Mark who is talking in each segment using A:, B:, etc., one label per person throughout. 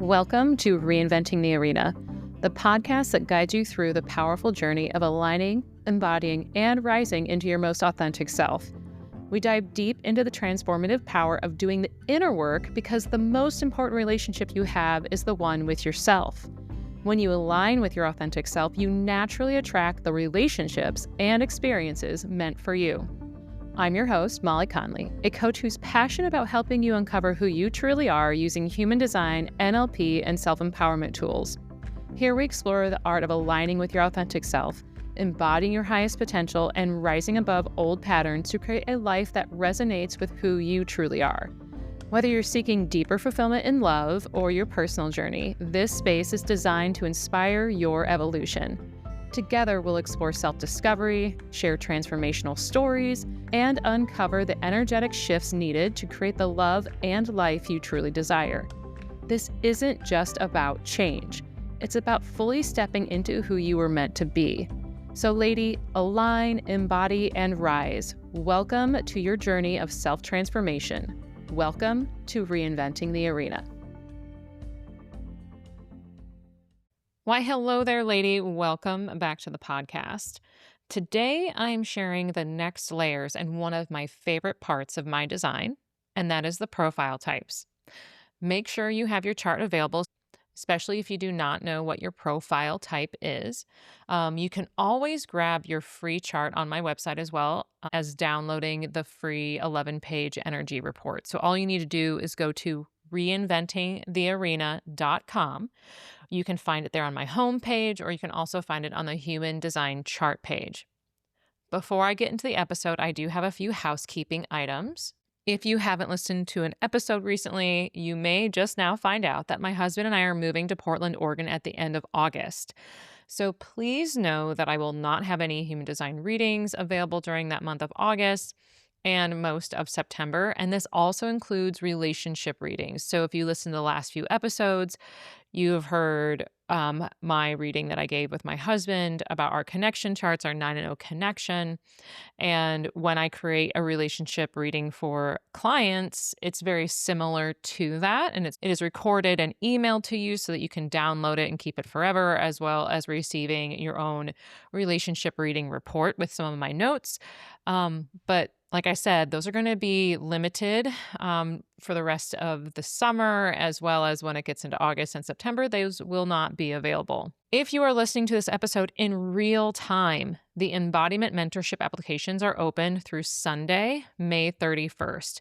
A: Welcome to Reinventing the Arena, the podcast that guides you through the powerful journey of aligning, embodying, and rising into your most authentic self. We dive deep into the transformative power of doing the inner work because the most important relationship you have is the one with yourself. When you align with your authentic self, you naturally attract the relationships and experiences meant for you. I'm your host, Molly Conley, a coach who's passionate about helping you uncover who you truly are using human design, NLP, and self-empowerment tools. Here we explore the art of aligning with your authentic self, embodying your highest potential, and rising above old patterns to create a life that resonates with who you truly are. Whether you're seeking deeper fulfillment in love or your personal journey, this space is designed to inspire your evolution. Together, we'll explore self-discovery, share transformational stories, and uncover the energetic shifts needed to create the love and life you truly desire. This isn't just about change. It's about fully stepping into who you were meant to be. So lady, align, embody, and rise. Welcome to your journey of self-transformation. Welcome to Reinventing the Arena. Why, hello there, lady. Welcome back to the podcast. Today, I'm sharing the next layers and one of my favorite parts of my design, and that is the profile types. Make sure you have your chart available, especially if you do not know what your profile type is. You can always grab your free chart on my website as well as downloading the free 11-page energy report. So all you need to do is go to reinventingthearena.com. You can find it there on my homepage, or you can also find it on the Human Design chart page. Before I get into the episode, I do have a few housekeeping items. If you haven't listened to an episode recently, you may just now find out that my husband and I are moving to Portland, Oregon at the end of August. So please know that I will not have any human design readings available during that month of August and most of September. And this also includes relationship readings. So if you listen to the last few episodes, you have heard my reading that I gave with my husband about our connection charts, our 9-0 connection. And when I create a relationship reading for clients, it's very similar to that. And it is recorded and emailed to you so that you can download it and keep it forever, as well as receiving your own relationship reading report with some of my notes. But like I said, those are going to be limited for the rest of the summer, as well as when it gets into August and September, those will not be available. If you are listening to this episode in real time, the embodiment mentorship applications are open through Sunday, May 31st.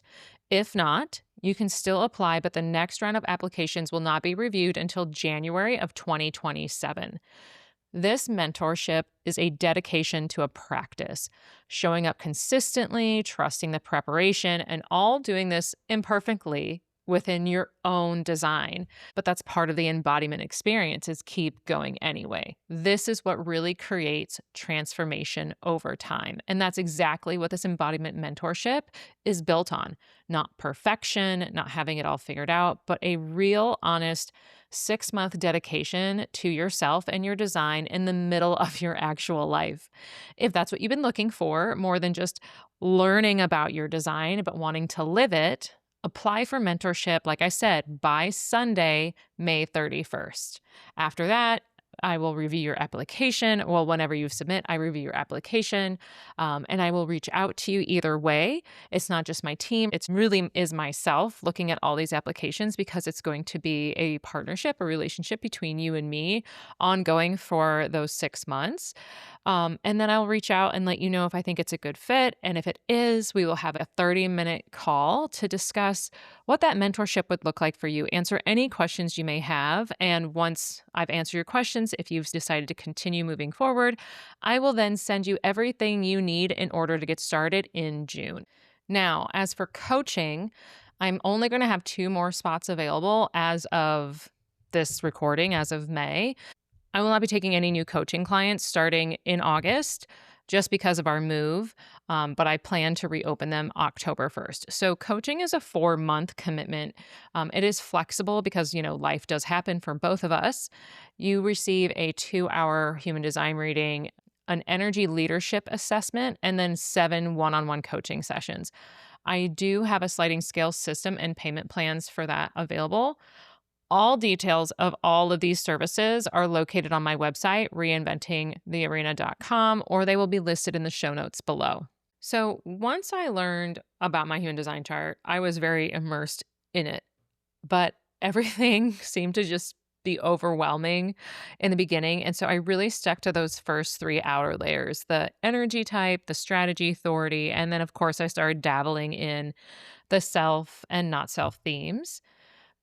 A: If not, you can still apply, but the next round of applications will not be reviewed until January of 2027. This mentorship is a dedication to a practice, showing up consistently, trusting the preparation, and all doing this imperfectly within your own design. But that's part of the embodiment experience, is keep going anyway. This is what really creates transformation over time. And that's exactly what this embodiment mentorship is built on. Not perfection, not having it all figured out, but a real, honest 6-month dedication to yourself and your design in the middle of your actual life. If that's what you've been looking for, more than just learning about your design, but wanting to live it, apply for mentorship, like I said, by Sunday, May 31st. After that, I will review your application. Well, whenever you submit, I review your application, and I will reach out to you either way. It's not just my team. It really is myself looking at all these applications, because it's going to be a partnership, a relationship between you and me ongoing for those 6 months. And then I'll reach out and let you know if I think it's a good fit. And if it is, we will have a 30-minute call to discuss what that mentorship would look like for you, answer any questions you may have. And once I've answered your questions, if you've decided to continue moving forward, I will then send you everything you need in order to get started in June. Now, as for coaching, I'm only going to have 2 more spots available as of this recording, as of May. I will not be taking any new coaching clients starting in August just because of our move, but I plan to reopen them October 1st. So coaching is a 4-month commitment. It is flexible because, life does happen for both of us. You receive a 2-hour human design reading, an energy leadership assessment, and then 7 one-on-one coaching sessions. I do have a sliding scale system and payment plans for that available. All details of all of these services are located on my website, reinventingthearena.com, or they will be listed in the show notes below. So once I learned about my human design chart, I was very immersed in it, but everything seemed to just be overwhelming in the beginning. And so I really stuck to those first 3 outer layers: the energy type, the strategy, authority. And then, of course, I started dabbling in the self and not self themes.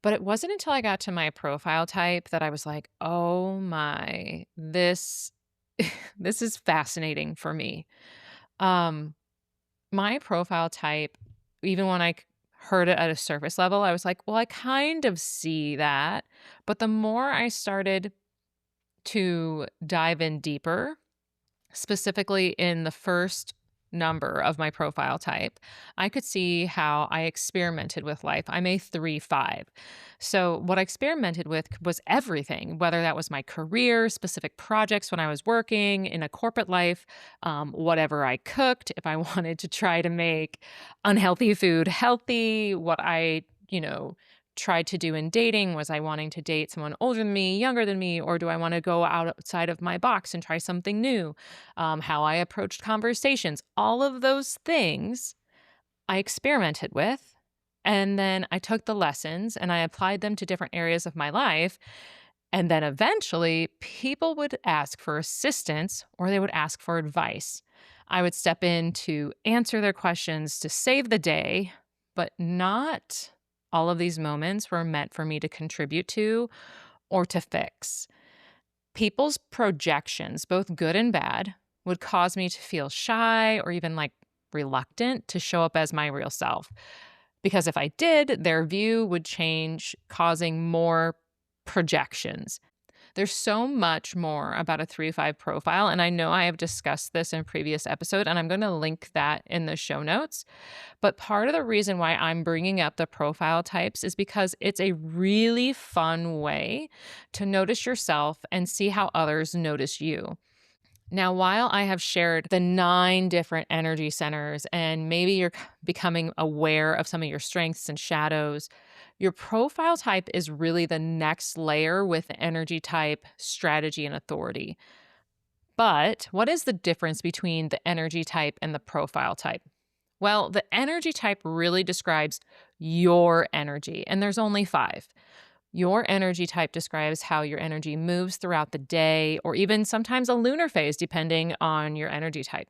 A: But it wasn't until I got to my profile type that I was like, "Oh my, this this is fascinating for me." Um, my profile type, even when heard it at a surface level, I was like, "Well, I kind of see that." But the more I started to dive in deeper, specifically in the first number of my profile type, I could see how I experimented with life. I'm a 3-5. So, what I experimented with was everything, whether that was my career, specific projects when I was working in a corporate life, whatever I cooked, if I wanted to try to make unhealthy food healthy, what I tried to do in dating. Was I wanting to date someone older than me, younger than me, or do I want to go outside of my box and try something new? How I approached conversations, all of those things I experimented with. And then I took the lessons and I applied them to different areas of my life. And then eventually people would ask for assistance or they would ask for advice. I would step in to answer their questions to save the day, but not all of these moments were meant for me to contribute to or to fix. People's projections, both good and bad, would cause me to feel shy or even like reluctant to show up as my real self. Because if I did, their view would change, causing more projections. There's so much more about a 3-5 profile, and I know I have discussed this in a previous episode, and I'm going to link that in the show notes. But part of the reason why I'm bringing up the profile types is because it's a really fun way to notice yourself and see how others notice you. Now, while I have shared the 9 different energy centers, and maybe you're becoming aware of some of your strengths and shadows, your profile type is really the next layer with energy type, strategy, and authority. But what is the difference between the energy type and the profile type? Well, the energy type really describes your energy, and there's only 5. Your energy type describes how your energy moves throughout the day, or even sometimes a lunar phase, depending on your energy type.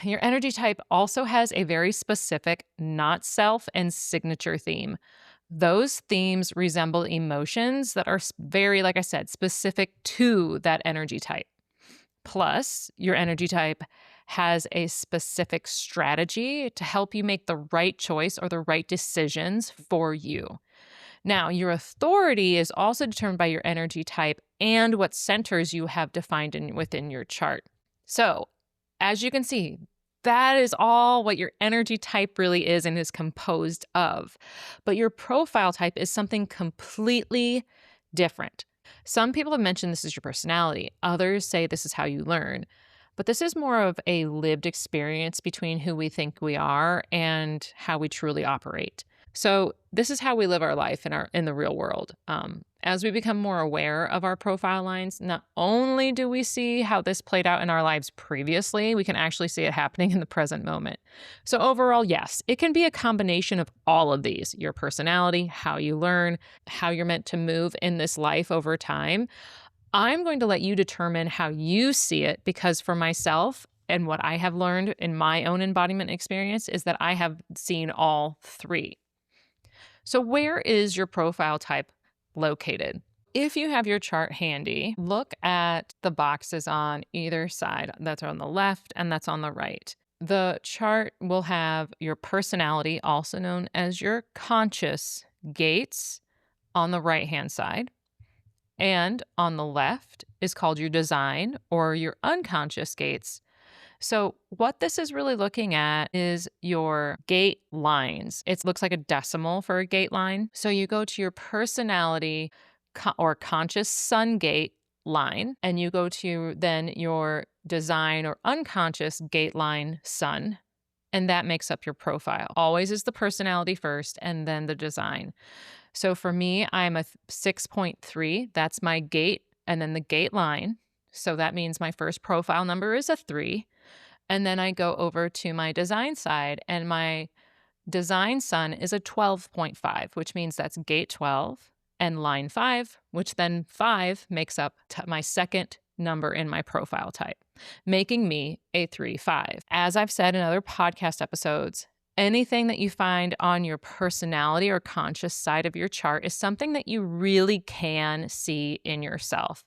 A: Your energy type also has a very specific not self and signature theme. Those themes resemble emotions that are very, like I said, specific to that energy type. Plus, your energy type has a specific strategy to help you make the right choice or the right decisions for you. Now, your authority is also determined by your energy type and what centers you have defined within your chart. So, as you can see, that is all what your energy type really is and is composed of. But your profile type is something completely different. Some people have mentioned this is your personality. Others say this is how you learn. But this is more of a lived experience between who we think we are and how we truly operate. So this is how we live our life in the real world. As we become more aware of our profile lines, not only do we see how this played out in our lives previously, we can actually see it happening in the present moment. So overall, yes, it can be a combination of all of these: your personality, how you learn, how you're meant to move in this life over time. I'm going to let you determine how you see it, because for myself, and what I have learned in my own embodiment experience, is that I have seen all 3. So where is your profile type located? If you have your chart handy, look at the boxes on either side. That's on the left and that's on the right. The chart will have your personality, also known as your conscious gates, on the right-hand side. And on the left is called your design or your unconscious gates. So what this is really looking at is your gate lines. It looks like a decimal for a gate line. So you go to your personality or conscious sun gate line, and you go to then your design or unconscious gate line sun, and that makes up your profile. Always is the personality first and then the design. So for me, I'm a 6.3. That's my gate and then the gate line. So that means my first profile number is a 3. And then I go over to my design side, and my design sun is a 12.5, which means that's gate 12 and line 5, which then 5 makes up my second number in my profile type, making me a 3-5. As I've said in other podcast episodes, anything that you find on your personality or conscious side of your chart is something that you really can see in yourself.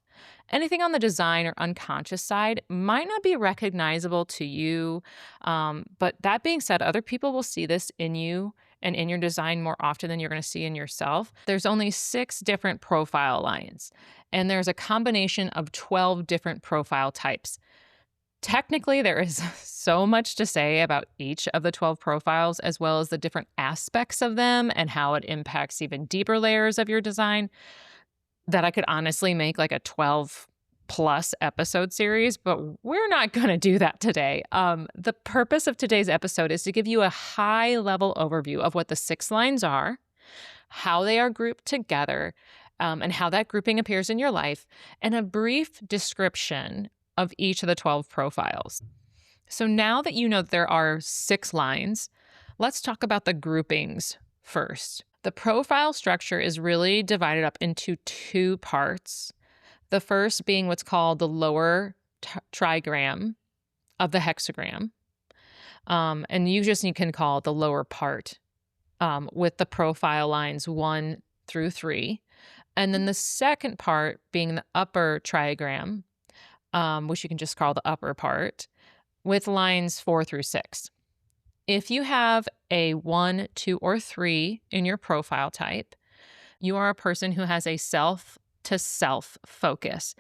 A: Anything on the design or unconscious side might not be recognizable to you. But that being said, other people will see this in you and in your design more often than you're going to see in yourself. There's only 6 different profile lines, and there's a combination of 12 different profile types. Technically, there is so much to say about each of the 12 profiles, as well as the different aspects of them and how it impacts even deeper layers of your design, that I could honestly make like a 12+ episode series, but we're not going to do that today. The purpose of today's episode is to give you a high-level overview of what the 6 lines are, how they are grouped together, and how that grouping appears in your life, and a brief description of each of the 12 profiles. So now that you know there are 6 lines, let's talk about the groupings first. The profile structure is really divided up into 2 parts. The first being what's called the lower trigram of the hexagram. And you can call it the lower part with the profile lines 1 through 3. And then the second part being the upper trigram, which you can just call the upper part, with lines 4 through 6. If you have a 1, 2, or 3 in your profile type, you are a person who has a self-to-self focus.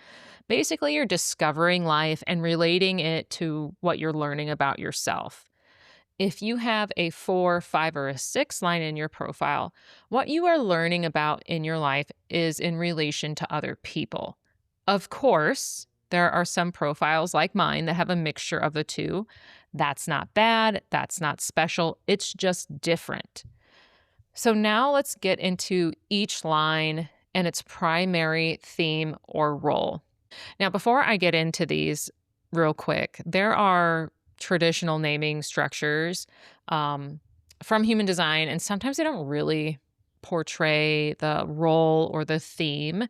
A: Basically, you're discovering life and relating it to what you're learning about yourself. If you have a 4, 5, or a 6 line in your profile, what you are learning about in your life is in relation to other people. Of course, there are some profiles like mine that have a mixture of the two. That's not bad. That's not special. It's just different. So now let's get into each line and its primary theme or role. Now, before I get into these real quick, there are traditional naming structures from human design, and sometimes they don't really portray the role or the theme,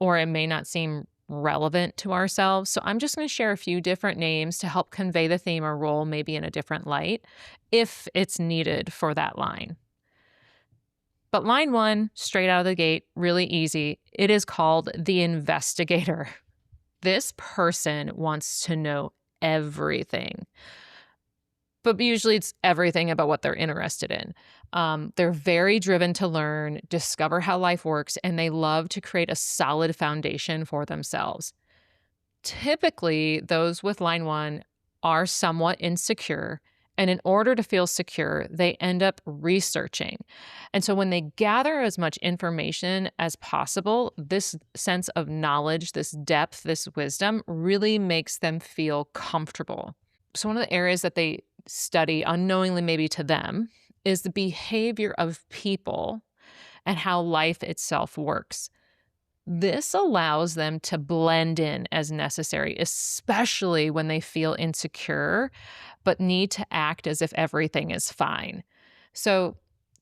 A: or it may not seem relevant to ourselves. So I'm just going to share a few different names to help convey the theme or role maybe in a different light if it's needed for that line. But line 1, straight out of the gate, really easy. It is called the investigator. This person wants to know everything. But usually it's everything about what they're interested in. They're very driven to learn, discover how life works, and they love to create a solid foundation for themselves. Typically, those with line 1 are somewhat insecure, and in order to feel secure, they end up researching. And so when they gather as much information as possible, this sense of knowledge, this depth, this wisdom really makes them feel comfortable. So one of the areas that they study unknowingly maybe to them is the behavior of people and how life itself works. This allows them to blend in as necessary, especially when they feel insecure, but need to act as if everything is fine. So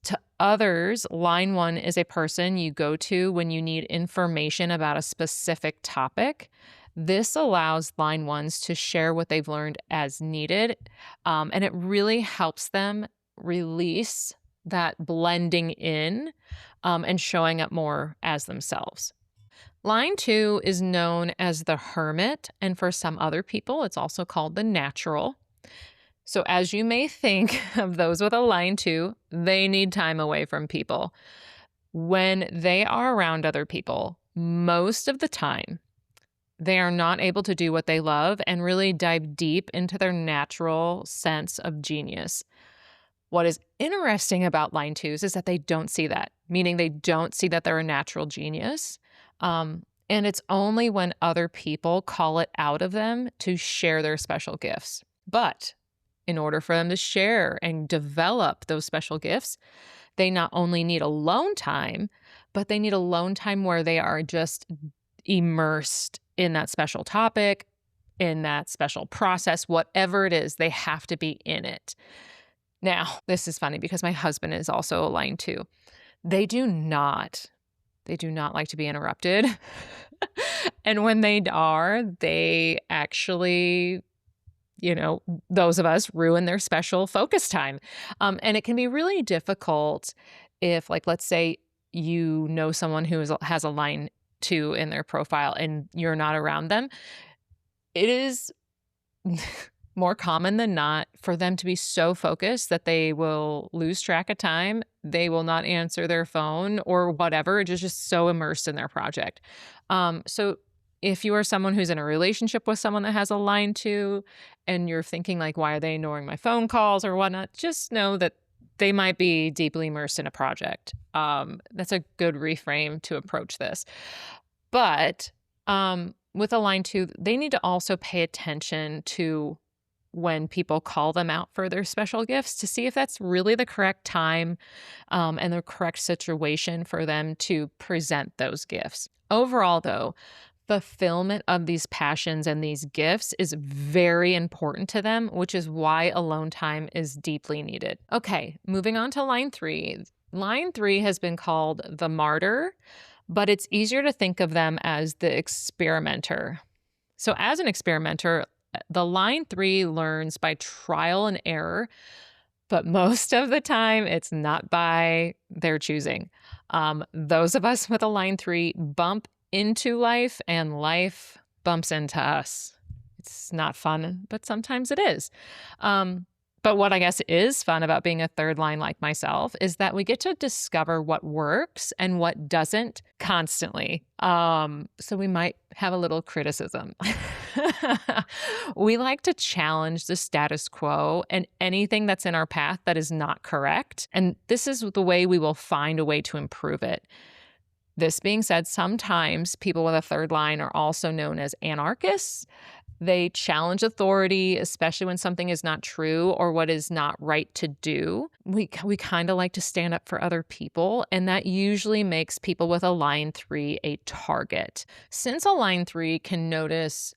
A: to others, line 1 is a person you go to when you need information about a specific topic. This allows line 1s to share what they've learned as needed, and it really helps them release that blending in and showing up more as themselves. Line 2 is known as the hermit, and for some other people, it's also called the natural. So as you may think of those with a line 2, they need time away from people. When they are around other people, most of the time, they are not able to do what they love and really dive deep into their natural sense of genius. What is interesting about line 2s is that they don't see that, meaning they don't see that they're a natural genius. And it's only when other people call it out of them to share their special gifts. But in order for them to share and develop those special gifts, they not only need alone time, but they need alone time where they are just immersed in that special topic, in that special process, whatever it is, they have to be in it. Now, this is funny because my husband is also a line 2. They do not like to be interrupted. And when they are, they actually, those of us ruin their special focus time. And it can be really difficult if, like, let's say you know someone who has a line 2 in their profile and you're not around them. It is more common than not for them to be so focused that they will lose track of time. They will not answer their phone or whatever, just so immersed in their project. So if you are someone who's in a relationship with someone that has a line 2 and you're thinking like, why are they ignoring my phone calls or whatnot? Just know that they might be deeply immersed in a project. That's a good reframe to approach this. But with a line 2, they need to also pay attention to when people call them out for their special gifts to see if that's really the correct time and the correct situation for them to present those gifts. Overall, though, fulfillment of these passions and these gifts is very important to them, which is why alone time is deeply needed. Okay, moving on to line 3. Line 3 has been called the martyr, but it's easier to think of them as the experimenter. So as an experimenter, the line 3 learns by trial and error, but most of the time it's not by their choosing. Those of us with a line 3 bump into life and life bumps into us. It's not fun, but sometimes it is. But what I guess is fun about being a third line like myself is that we get to discover what works and what doesn't constantly. So we might have a little criticism. We like to challenge the status quo and anything that's in our path that is not correct. And this is the way we will find a way to improve it. This being said, sometimes people with a third line are also known as anarchists. They challenge authority, especially when something is not true or what is not right to do. We kind of like to stand up for other people, and that usually makes people with a line 3 a target. Since a line 3 can notice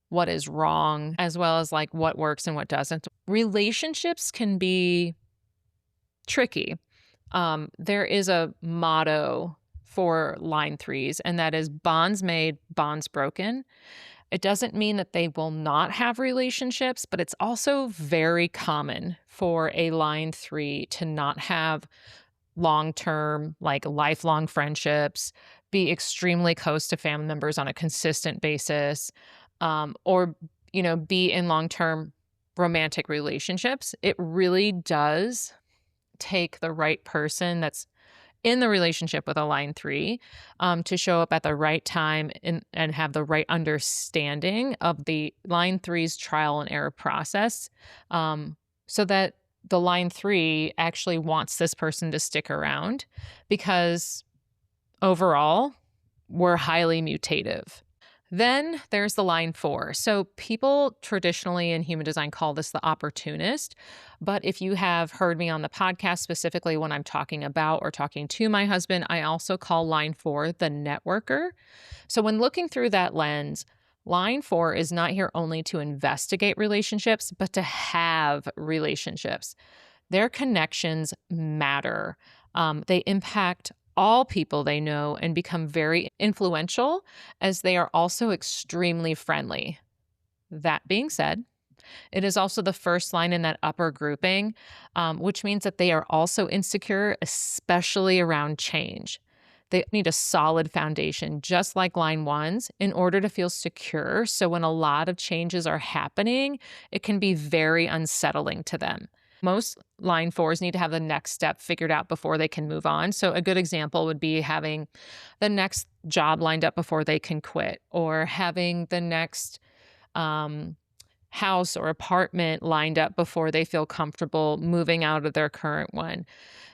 A: what is wrong as well as like what works and what doesn't, relationships can be tricky. There is a motto for line 3s, and that is bonds made, bonds broken. It doesn't mean that they will not have relationships, but it's also very common for a line 3 to not have long-term, like lifelong friendships, be extremely close to family members on a consistent basis, or, be in long-term romantic relationships. It really does take the right person that's in the relationship with a line 3 to show up at the right time and have the right understanding of the line 3's trial and error process, so that the line 3 actually wants this person to stick around, because overall, we're highly mutative. Then there's the line 4. So people traditionally in human design call this the opportunist. But if you have heard me on the podcast, specifically when I'm talking about or talking to my husband, I also call line 4 the networker. So when looking through that lens, line 4 is not here only to investigate relationships, but to have relationships. Their connections matter. They impact all people they know and become very influential, as they are also extremely friendly. That being said, it is also the first line in that upper grouping, which means that they are also insecure, especially around change. They need a solid foundation, just like line 1s, in order to feel secure. So when a lot of changes are happening, it can be very unsettling to them. Most line 4s need to have the next step figured out before they can move on. So a good example would be having the next job lined up before they can quit, or having the next house or apartment lined up before they feel comfortable moving out of their current one.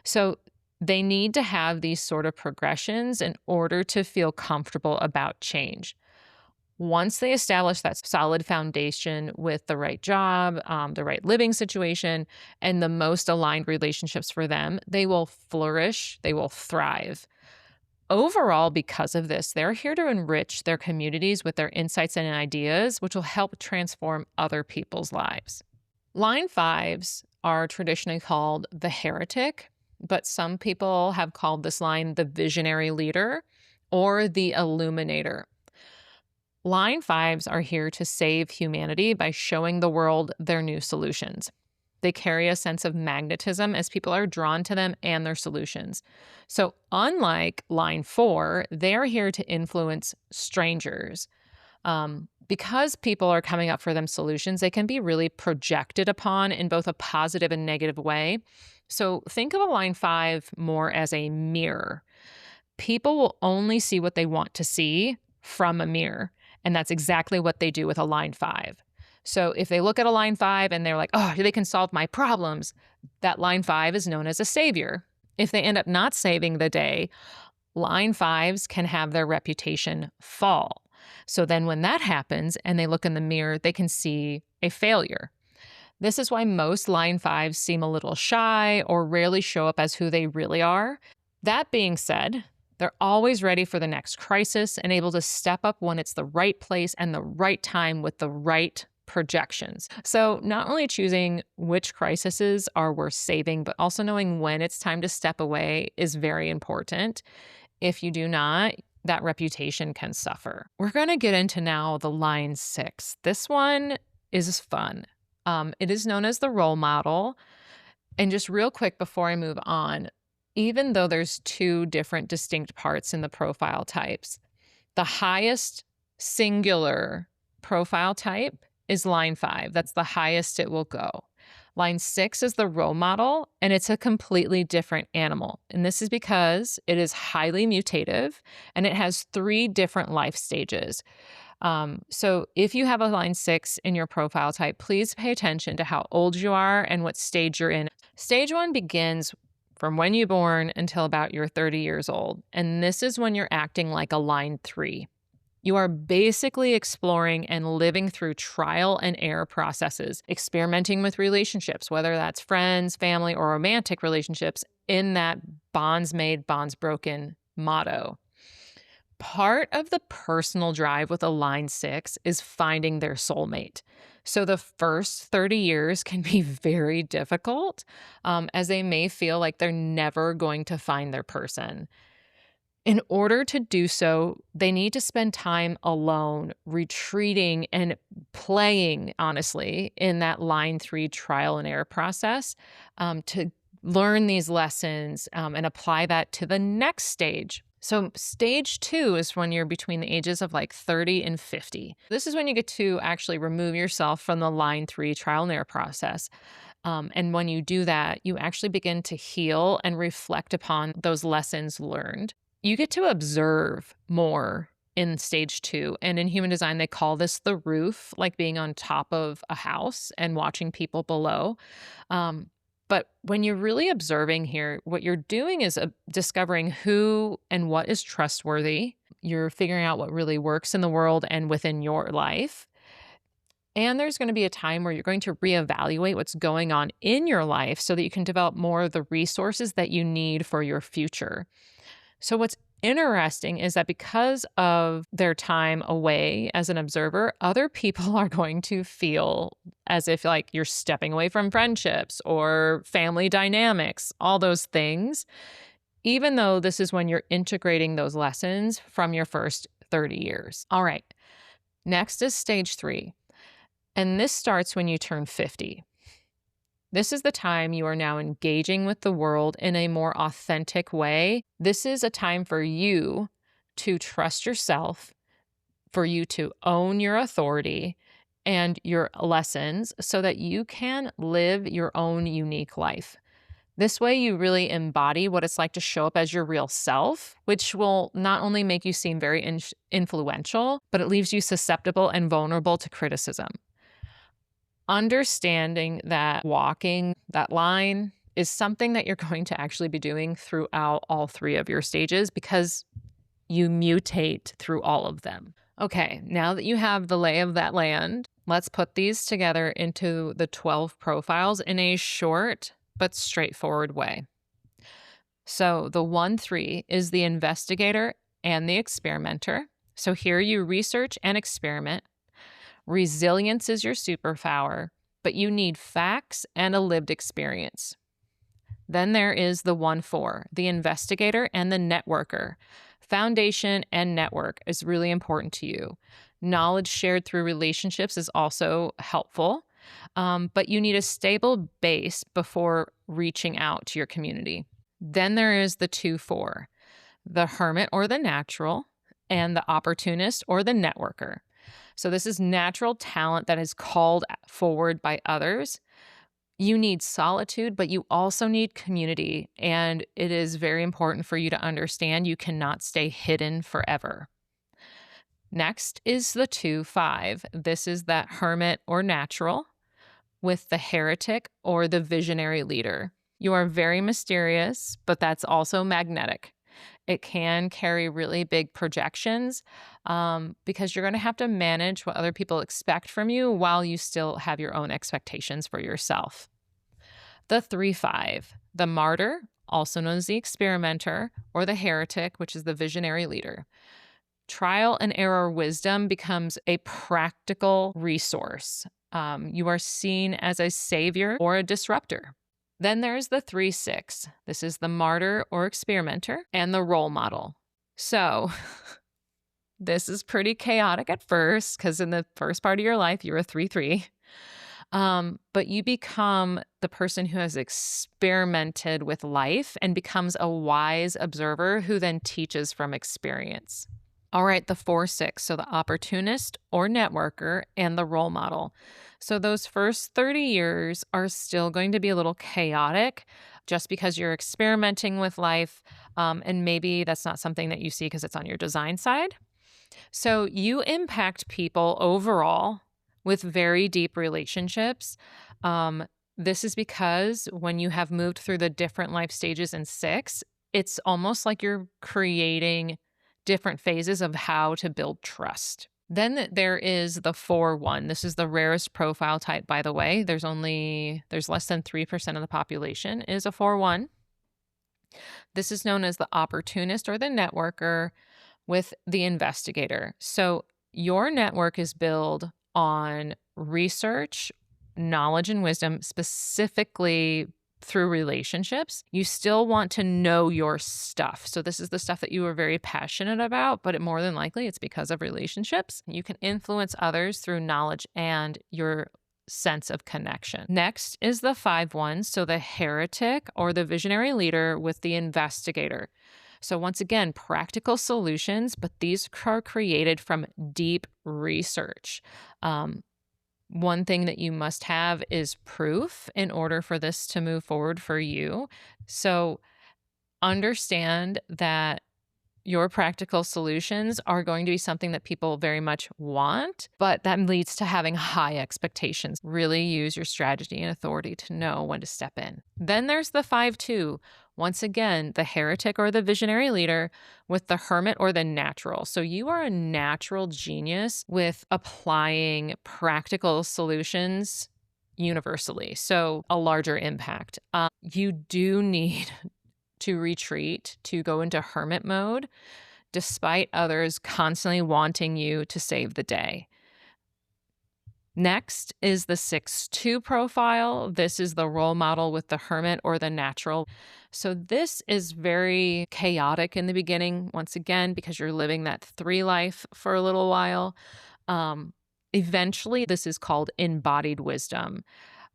A: So they need to have these sort of progressions in order to feel comfortable about change. Once they establish that solid foundation with the right job, the right living situation, and the most aligned relationships for them, they will flourish, they will thrive. Overall, because of this, they're here to enrich their communities with their insights and ideas, which will help transform other people's lives. Line fives are traditionally called the heretic, but some people have called this line the visionary leader or the illuminator. Line fives are here to save humanity by showing the world their new solutions. They carry a sense of magnetism as people are drawn to them and their solutions. So, unlike line four, they're here to influence strangers. Because people are coming up for them solutions, they can be really projected upon in both a positive and negative way. So, think of a line five more as a mirror. People will only see what they want to see from a mirror. And that's exactly what they do with a line five. So if they look at a line five and they're like, oh, they can solve my problems, that line five is known as a savior. If they end up not saving the day, line fives can have their reputation fall. So then when that happens and they look in the mirror, they can see a failure. This is why most line fives seem a little shy or rarely show up as who they really are. That being said, they're always ready for the next crisis and able to step up when it's the right place and the right time with the right projections. So not only choosing which crises are worth saving, but also knowing when it's time to step away is very important. If you do not, that reputation can suffer. We're going to get into now the line six. This one is fun. It is known as the role model. And just real quick before I move on, even though there's two different distinct parts in the profile types, the highest singular profile type is line five. That's the highest it will go. Line six is the role model, and it's a completely different animal. And this is because it is highly mutative and it has 3 different life stages. So if you have a line six in your profile type, please pay attention to how old you are and what stage you're in. Stage 1 begins from when you're born until about you're 30 years old. And this is when you're acting like a line 3. You are basically exploring and living through trial and error processes, experimenting with relationships, whether that's friends, family, or romantic relationships, in that bonds made, bonds broken motto. Part of the personal drive with a line six is finding their soulmate. So the first 30 years can be very difficult, as they may feel like they're never going to find their person. In order to do so, they need to spend time alone, retreating and playing, honestly, in that line 3 trial and error process, to learn these lessons and apply that to the next stage. So stage 2 is when you're between the ages of like 30 and 50. This is when you get to actually remove yourself from the line 3 trial and error process. And when you do that, you actually begin to heal and reflect upon those lessons learned. You get to observe more in stage 2. And in human design, they call this the roof, like being on top of a house and watching people below. But when you're really observing here, what you're doing is discovering who and what is trustworthy. You're figuring out what really works in the world and within your life. And there's going to be a time where you're going to reevaluate what's going on in your life so that you can develop more of the resources that you need for your future. So what's interesting is that because of their time away as an observer, other people are going to feel as if like you're stepping away from friendships or family dynamics, all those things, even though this is when you're integrating those lessons from your first 30 years. All right, next is stage 3. And this starts when you turn 50. This is the time you are now engaging with the world in a more authentic way. This is a time for you to trust yourself, for you to own your authority and your lessons so that you can live your own unique life. This way, you really embody what it's like to show up as your real self, which will not only make you seem very influential, but it leaves you susceptible and vulnerable to criticism. Understanding that walking that line is something that you're going to actually be doing throughout all 3 of your stages because you mutate through all of them. Okay, now that you have the lay of that land, let's put these together into the 12 profiles in a short but straightforward way. So the 1 3 is the investigator and the experimenter. So here you research and experiment. Resilience is your superpower, but you need facts and a lived experience. Then there is the 1 4, the investigator and the networker. Foundation and network is really important to you. Knowledge shared through relationships is also helpful, but you need a stable base before reaching out to your community. Then there is the 2 4, the hermit or the natural, and the opportunist or the networker. So this is natural talent that is called forward by others. You need solitude, but you also need community. And it is very important for you to understand you cannot stay hidden forever. Next is the 2 5. This is that hermit or natural with the heretic or the visionary leader. You are very mysterious, but that's also magnetic. It can carry really big projections because you're going to have to manage what other people expect from you while you still have your own expectations for yourself. The 3 5, the martyr, also known as the experimenter, or the heretic, which is the visionary leader. Trial and error wisdom becomes a practical resource. You are seen as a savior or a disruptor. Then there's the 3 6. This is the martyr or experimenter and the role model. So this is pretty chaotic at first because in the first part of your life, you're a 3 3. But you become the person who has experimented with life and becomes a wise observer who then teaches from experience. All right, the 4 6. So the opportunist or networker and the role model. So those first 30 years are still going to be a little chaotic just because you're experimenting with life. And maybe that's not something that you see because it's on your design side. So you impact people overall with very deep relationships. This is because when you have moved through the different life stages in 6, it's almost like you're creating different phases of how to build trust. Then there is the 4 1. This is the rarest profile type, by the way. There's less than 3% of the population is a 4 1. This is known as the opportunist or the networker with the investigator. So your network is built on research, knowledge, and wisdom, specifically through relationships. You still want to know your stuff. So this is the stuff that you are very passionate about, but more than likely it's because of relationships. You can influence others through knowledge and your sense of connection. Next is the 5 1. So the heretic or the visionary leader with the investigator. So once again, practical solutions, but these are created from deep research. One thing that you must have is proof in order for this to move forward for you. So understand that your practical solutions are going to be something that people very much want, but that leads to having high expectations. Really use your strategy and authority to know when to step in. Then there's the 5 2. Once again, the heretic or the visionary leader with the hermit or the natural. So you are a natural genius with applying practical solutions universally. So a larger impact. You do need to retreat, to go into hermit mode, despite others constantly wanting you to save the day. Next is the 6 2 profile. This is the role model with the hermit or the natural. So this is very chaotic in the beginning, once again, because you're living that 3 life for a little while. Eventually, this is called embodied wisdom,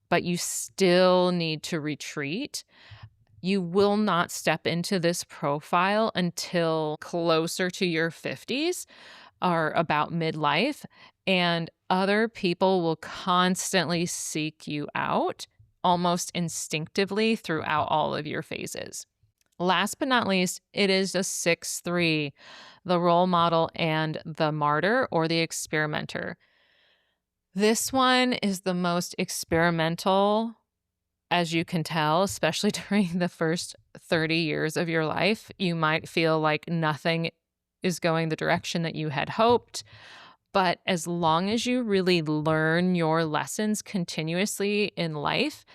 A: but you still need to retreat. You will not step into this profile until closer to your 50s or about midlife, and other people will constantly seek you out almost instinctively throughout all of your phases. Last but not least, it is a 6 3, the role model and the martyr or the experimenter. This one is the most experimental, as you can tell, especially during the first 30 years of your life. You might feel like nothing is going the direction that you had hoped. But as long as you really learn your lessons continuously in life,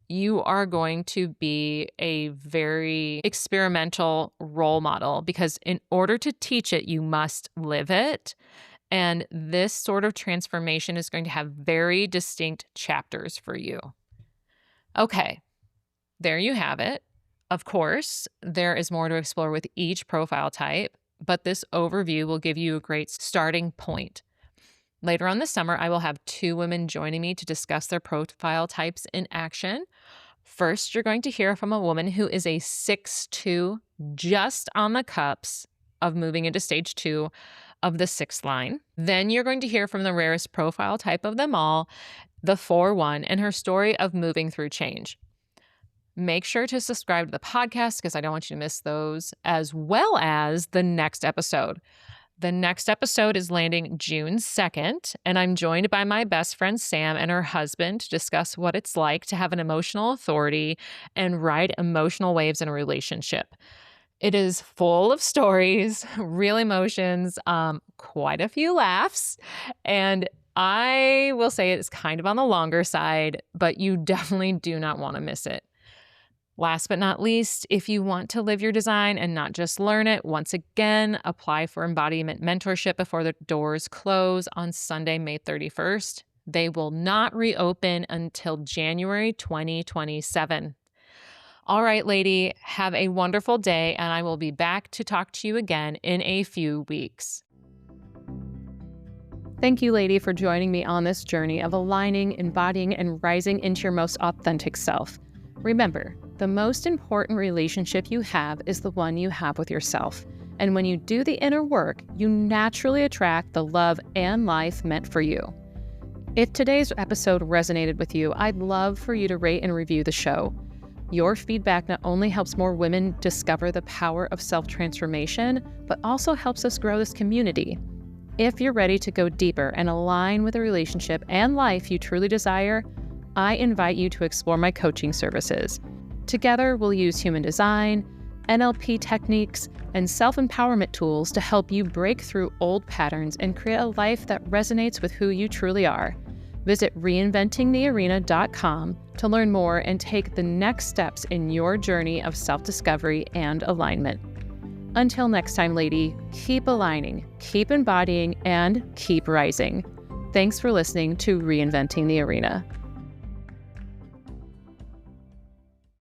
A: you are going to be a very experimental role model, because in order to teach it, you must live it. And this sort of transformation is going to have very distinct chapters for you. Okay, there you have it. Of course, there is more to explore with each profile type, but this overview will give you a great starting point. Later on this summer, I will have 2 women joining me to discuss their profile types in action. First, you're going to hear from a woman who is a 6'2", just on the cups of moving into stage 2 of the 6th line. Then you're going to hear from the rarest profile type of them all, the 4-1, and her story of moving through change. Make sure to subscribe to the podcast because I don't want you to miss those, as well as the next episode. The next episode is landing June 2nd, and I'm joined by my best friend Sam and her husband to discuss what it's like to have an emotional authority and ride emotional waves in a relationship. It is full of stories, real emotions, quite a few laughs, and I will say it's kind of on the longer side, but you definitely do not want to miss it. Last but not least, if you want to live your design and not just learn it, once again, apply for embodiment mentorship before the doors close on Sunday, May 31st. They will not reopen until January 2027. All right, lady, have a wonderful day, and I will be back to talk to you again in a few weeks. Thank you, lady, for joining me on this journey of aligning, embodying, and rising into your most authentic self. Remember, the most important relationship you have is the one you have with yourself. And when you do the inner work, you naturally attract the love and life meant for you. If today's episode resonated with you, I'd love for you to rate and review the show. Your feedback not only helps more women discover the power of self-transformation, but also helps us grow this community. If you're ready to go deeper and align with a relationship and life you truly desire, I invite you to explore my coaching services. Together, we'll use human design, NLP techniques, and self-empowerment tools to help you break through old patterns and create a life that resonates with who you truly are. Visit reinventingthearena.com to learn more and take the next steps in your journey of self-discovery and alignment. Until next time, lady, keep aligning, keep embodying, and keep rising. Thanks for listening to Reinventing the Arena.